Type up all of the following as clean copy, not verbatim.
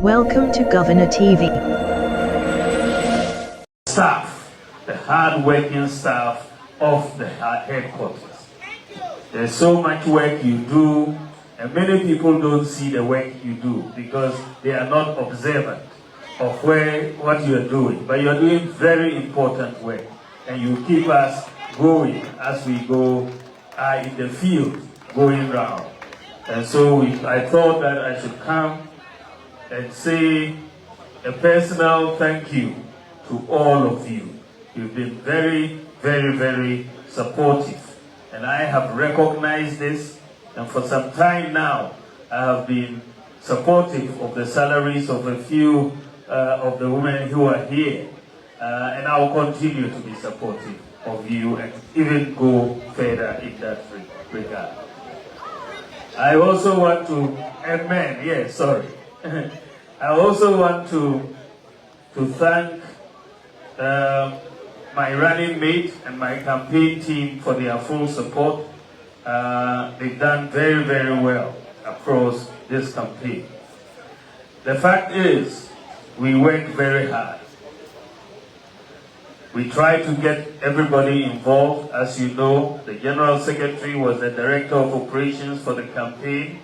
Welcome to Governor TV. Staff, the hard-working staff of the headquarters. There's so much work you do, and many people don't see the work you do because they are not observant of what you are doing. But you are doing very important work, and you keep us going as we go in the field, going round. And so I thought that I should come and say a personal thank you to all of you. You've been very, very, very supportive. And I have recognized this, and for some time now, I have been supportive of the salaries of a few of the women who are here. And I will continue to be supportive of you and even go further in that regard. I also want to, I also want to thank my running mate and my campaign team for their full support. They've done very, very well across this campaign. The fact is, we worked very hard. We tried to get everybody involved. As you know, the General Secretary was the Director of Operations for the campaign.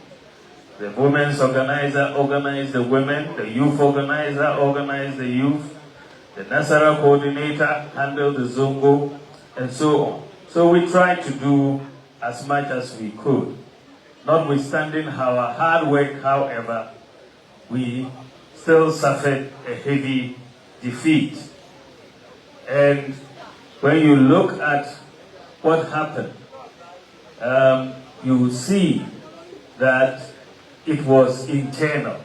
The Women's Organizer organized the women. The Youth Organizer organized the youth. The Nasara Coordinator handled the Zongo, and so on. So we tried to do as much as we could. Notwithstanding our hard work, however, we still suffered a heavy defeat. And when you look at what happened, you see that it was internal.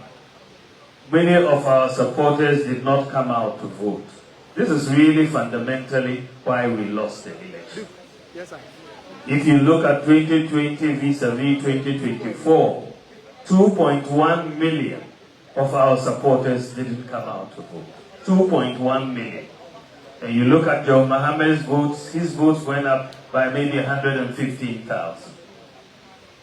Many of our supporters did not come out to vote. This is really fundamentally why we lost the election. Yes, sir. If you look at 2020 vis-a-vis 2024, 2.1 million of our supporters didn't come out to vote. 2.1 million. And you look at John Mohammed's votes, his votes went up by maybe 115,000.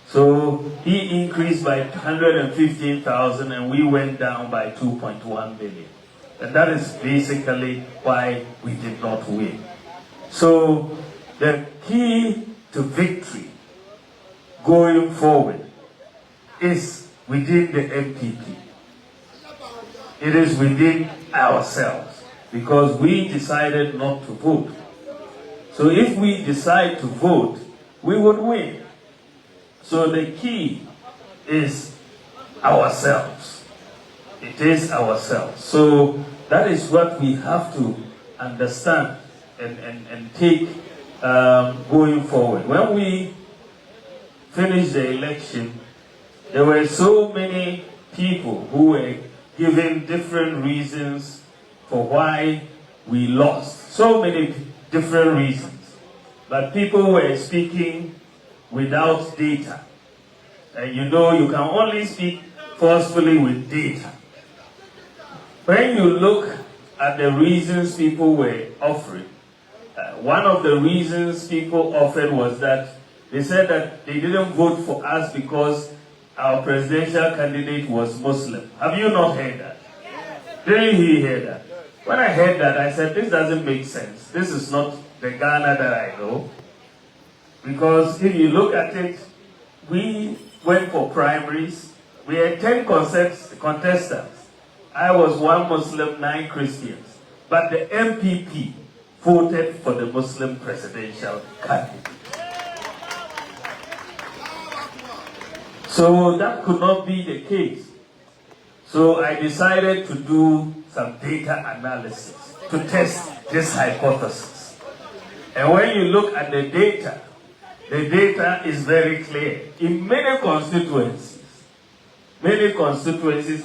So he increased by 115,000 and we went down by 2.1 million. And that is basically why we did not win. So the key to victory going forward is within the MPP. It is within ourselves. Because we decided not to vote. So if we decide to vote, we would win. So the key is ourselves. It is ourselves. So that is what we have to understand and take going forward. When we finished the election, there were so many people who were given different reasons for why we lost. So many different reasons. But people were speaking without data. And you know you can only speak forcefully with data. When you look at the reasons people were offering, one of the reasons people offered was that they said that they didn't vote for us because our presidential candidate was Muslim. Have you not heard that? Didn't you hear that? When I heard that, I said, this doesn't make sense. This is not the Ghana that I know. Because if you look at it, we went for primaries. We had 10 contestants. I was 1 Muslim, 9 Christians. But the MPP voted for the Muslim presidential candidate. So that could not be the case. So I decided to do some data analysis to test this hypothesis. And when you look at the data is very clear. In many constituencies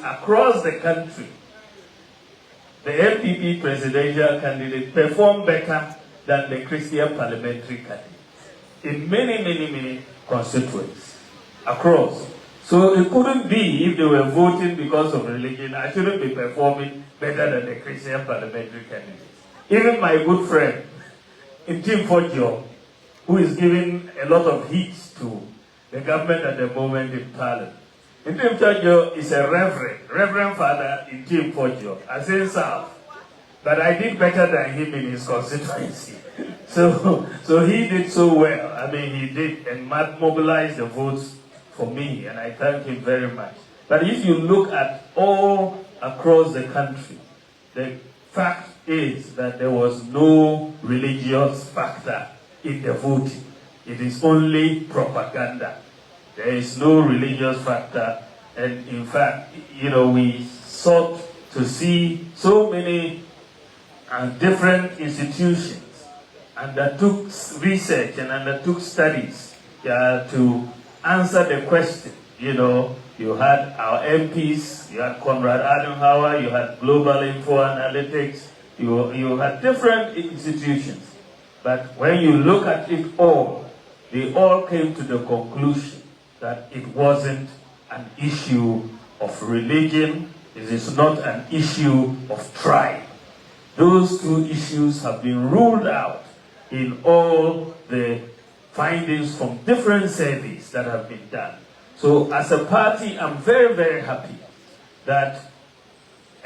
across the country, the MPP presidential candidate performed better than the Christian parliamentary candidate. In many constituencies across. So it couldn't be, if they were voting because of religion, I shouldn't be performing better than the Christian parliamentary candidates. Even my good friend, Tim Fosu, who is giving a lot of heat to the government at the moment in Parliament, Tim Pojo is a reverend father in Tim Pojo, as in South. But I did better than him in his constituency. So he did so well. I mean, he did and mobilized the votes for me, and I thank him very much. But if you look at all across the country, the fact is that there was no religious factor in the voting. It is only propaganda. There is no religious factor. And in fact, we sought to see so many different institutions undertook research and undertook studies to answer the question. You had our MPs, you had Conrad Adenauer, you had Global Info Analytics, you had different institutions. But when you look at it all, they all came to the conclusion that it wasn't an issue of religion, it is not an issue of tribe. Those two issues have been ruled out in all the findings from different surveys that have been done. So as a party, I'm very, very happy that,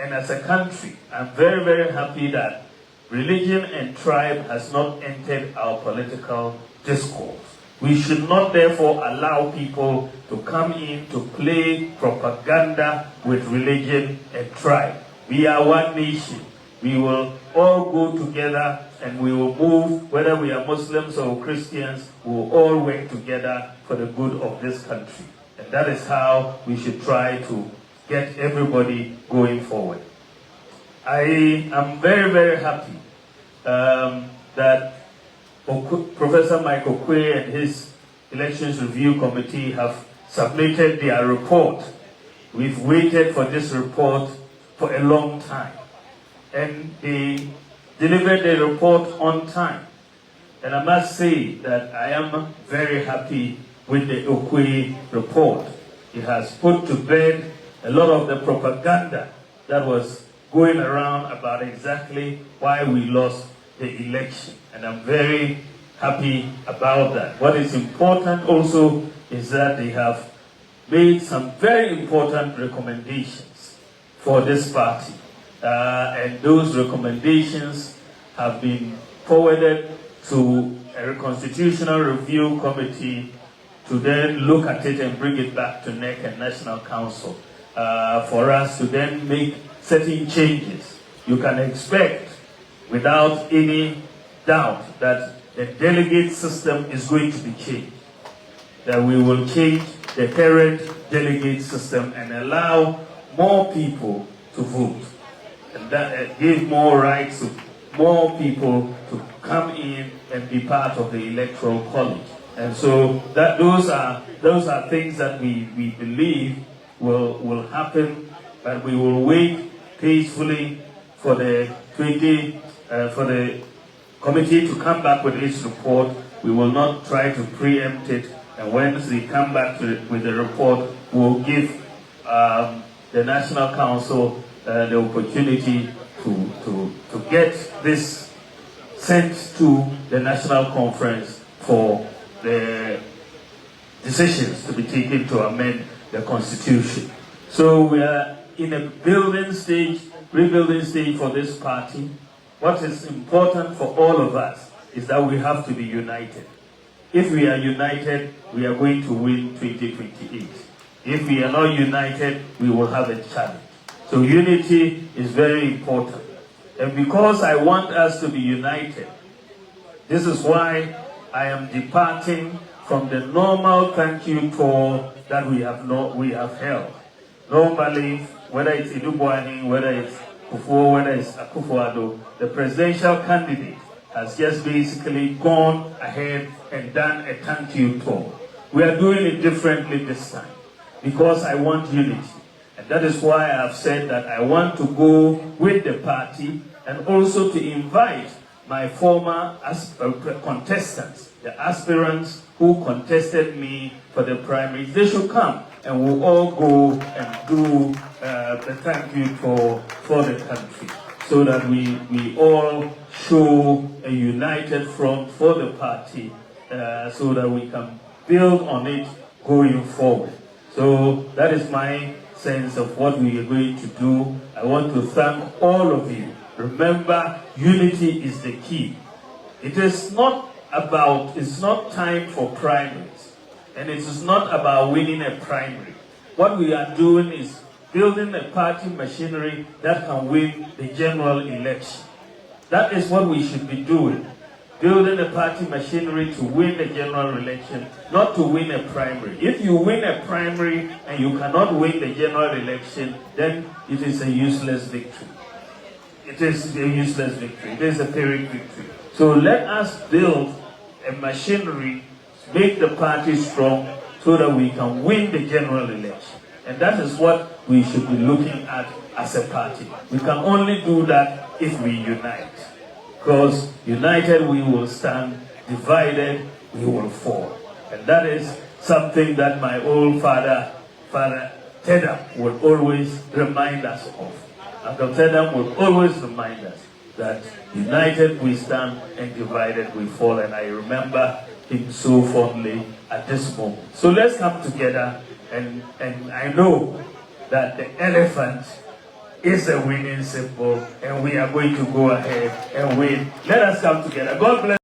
and as a country, I'm very, very happy that religion and tribe has not entered our political discourse. We should not therefore allow people to come in to play propaganda with religion and tribe. We are one nation. We will all go together and we will move, whether we are Muslims or Christians, we will all work together for the good of this country. And that is how we should try to get everybody going forward. I am very, very happy that Professor Michael Quay and his Elections Review Committee have submitted their report. We've waited for this report for a long time. And they delivered the report on time. And I must say that I am very happy with the Okwe report. It has put to bed a lot of the propaganda that was going around about exactly why we lost the election. And I'm very happy about that. What is important also is that they have made some very important recommendations for this party. And those recommendations have been forwarded to a constitutional review committee to then look at it and bring it back to NEC and National Council for us to then make certain changes. You can expect, without any doubt, that the delegate system is going to be changed. That we will change the current delegate system and allow more people to vote. And that give more rights to more people to come in and be part of the electoral college. And so that those are things that we believe will happen, but we will wait peacefully for the committee to come back with its report. We will not try to preempt it, and once they come back with the report, we'll give the National Council the opportunity to get this sent to the National Conference for the decisions to be taken to amend the Constitution. So we are in a rebuilding stage for this party. What is important for all of us is that we have to be united. If we are united, we are going to win 2028. If we are not united, we will have a challenge. So unity is very important. And because I want us to be united, this is why I am departing from the normal thank you tour that we have held. Normally, whether it's Idubuani, whether it's Kufuor, whether it's Akufo-Addo, the presidential candidate has just basically gone ahead and done a thank you tour. We are doing it differently this time because I want unity. And that is why I have said that I want to go with the party and also to invite my former contestants, the aspirants who contested me for the primaries. They should come and we'll all go and do the thank you for the country so that we all show a united front for the party so that we can build on it going forward. So that is my sense of what we are going to do. I want to thank all of you. Remember, unity is the key. It is not it's not time for primaries. And it is not about winning a primary. What we are doing is building a party machinery that can win the general election. That is what we should be doing. Building a party machinery to win the general election, not to win a primary. If you win a primary and you cannot win the general election, then it is a useless victory. It is a useless victory. It is a Pyrrhic victory. So let us build a machinery, make the party strong so that we can win the general election. And that is what we should be looking at as a party. We can only do that if we unite. Because united we will stand, divided we will fall. And that is something that my old father Tedam, would always remind us of. Uncle Tedam would always remind us that united we stand and divided we fall. And I remember him so fondly at this moment. So let's come together, and I know that the elephant is a winning symbol, and we are going to go ahead and win. Let us come together. God bless.